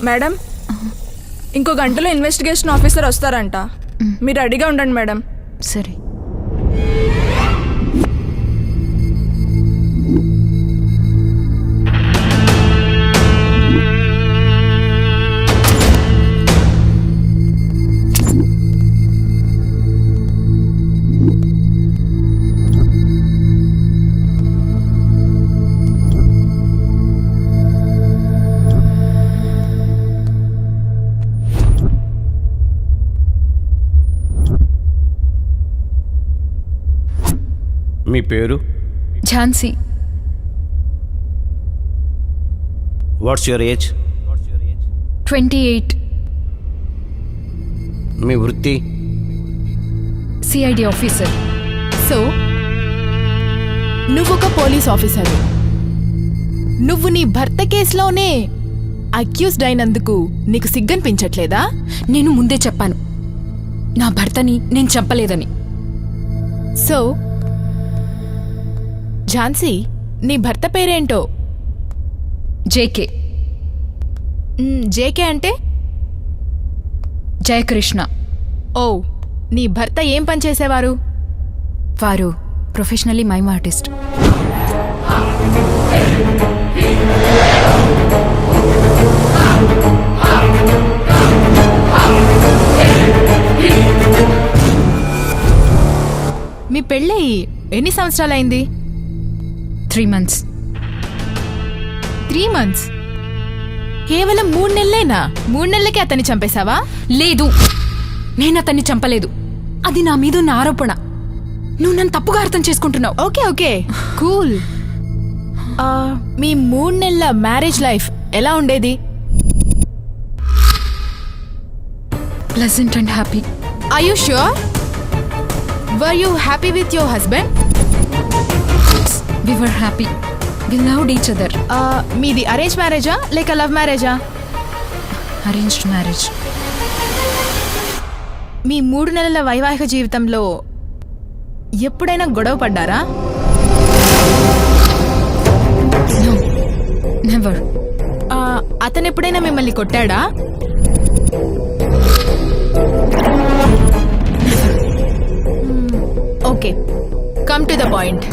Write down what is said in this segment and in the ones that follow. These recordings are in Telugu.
మేడం, ఇంకో గంటలో ఇన్వెస్టిగేషన్ ఆఫీసర్ వస్తారంట. మీరు రెడీగా ఉండండి మేడం. సరే. మీ పేరు? ఝాన్సీ. What's your age? 28. మీ వృత్తి? CID officer. సో నువ్వొక పోలీస్ ఆఫీసర్. నువ్వు నీ భర్త కేసులోనే అక్యూజ్డ్ అయినందుకు నీకు సిగ్గనిపించట్లేదా? నేను ముందే చెప్పాను, నా భర్తని నేను చంపలేదని. సో ఝాన్సీ, నీ భర్త పేరేంటో? జేకే. జేకే అంటే? జయకృష్ణ. ఓ, నీ భర్త ఏం పని చేసేవారు? వారు ప్రొఫెషనల్లీ మైమ్ ఆర్టిస్ట్. మీ పెళ్ళయి ఎన్ని సంవత్సరాలైంది? 3 months. 3 months? కేవలం 3 నెలలేనా? 3 నెలలకే అతన్ని చంపేశావా? లేదు, నేను అతన్ని చంపలేదు. అది నా మీద ఉన్న ఆరోపణ. నువ్వు నన్ను తప్పుగా అర్థం చేసుకుంటున్నావు. Okay okay, cool. మీ 3 నెలల మ్యారేజ్ లైఫ్ ఎలా ఉండేది? Pleasant and happy. Are you sure? Were you happy with your husband? We were happy. We loved each other. మీది అరేంజ్ మ్యారేజా లేక లవ్ మ్యారేజా? Arranged marriage. మీ 3 నెలల వైవాహిక జీవితంలో ఎప్పుడైనా గొడవ పడ్డారా? No, never. అతను ఎప్పుడైనా మిమ్మల్ని కొట్టాడా? Okay, come to the point.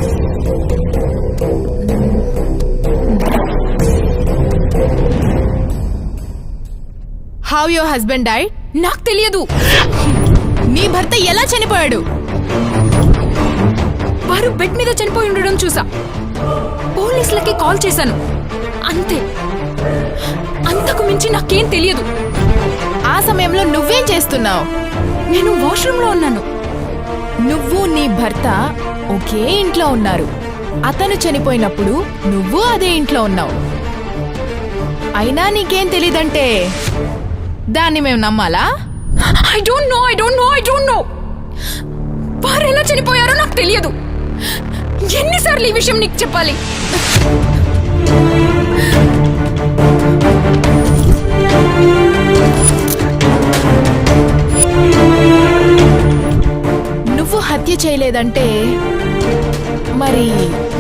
How your husband died? నాకు తెలియదు. నీ భర్త ఎలా చనిపోయాడు? వారు బెడ్ మీద చనిపోయి ఉండడం చూసా. పోలీసులకి కాల్ చేశాను, అంతే. అంతకు మించి నాకేం తెలియదు. ఆ సమయంలో నువ్వేం చేస్తున్నావు? నేను వాష్రూమ్ లో ఉన్నాను. నువ్వు నీ భర్త ఒకే ఇంట్లో ఉన్నారు. అతను చనిపోయినప్పుడు నువ్వు అదే ఇంట్లో ఉన్నావు. అయినా నీకేం తెలీదంటే దాన్ని మేము నమ్మాలా? I don't know. వారు ఎలా చనిపోయారో నాకు తెలియదు. ఎన్నిసార్లు ఈ విషయం నీకు చెప్పాలి? నువ్వు హత్య చేయలేదంటే మరి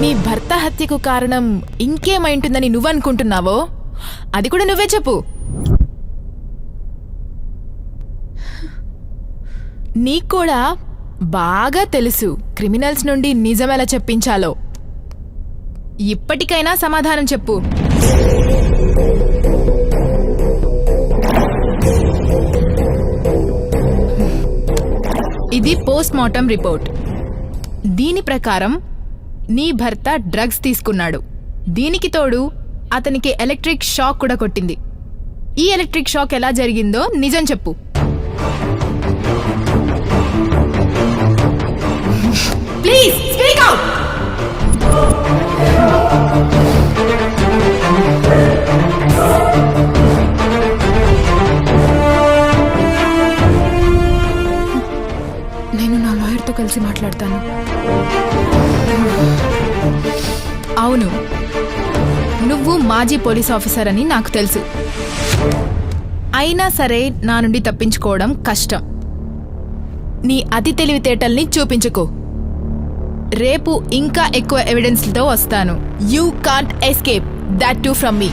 మీ భర్త హత్యకు కారణం ఇంకేమైంటుందని నువ్వనుకుంటున్నావో అది కూడా నువ్వే చెప్పు. నీకు కూడా బాగా తెలుసు క్రిమినల్స్ నుండి నిజమెలా చెప్పించాలో. ఇప్పటికైనా సమాధానం చెప్పు. ఇది పోస్ట్ మార్టం రిపోర్ట్. దీని ప్రకారం నీ భర్త డ్రగ్స్ తీసుకున్నాడు. దీనికి తోడు అతనికి ఎలక్ట్రిక్ షాక్ కూడా కొట్టింది. ఈ ఎలక్ట్రిక్ షాక్ ఎలా జరిగిందో నిజం చెప్పు. Please speak out. నేను నా లాయర్తో కలిసి మాట్లాడతాను. అవును, నువ్వు మాజీ పోలీస్ ఆఫీసర్ అని నాకు తెలుసు. అయినా సరే నా నుండి తప్పించుకోవడం కష్టం. నీ అతి తెలివితేటల్ని చూపించుకో. రేపు ఇంకా ఎక్కువ ఎవిడెన్స్లతో వస్తాను. You can't escape that to from me.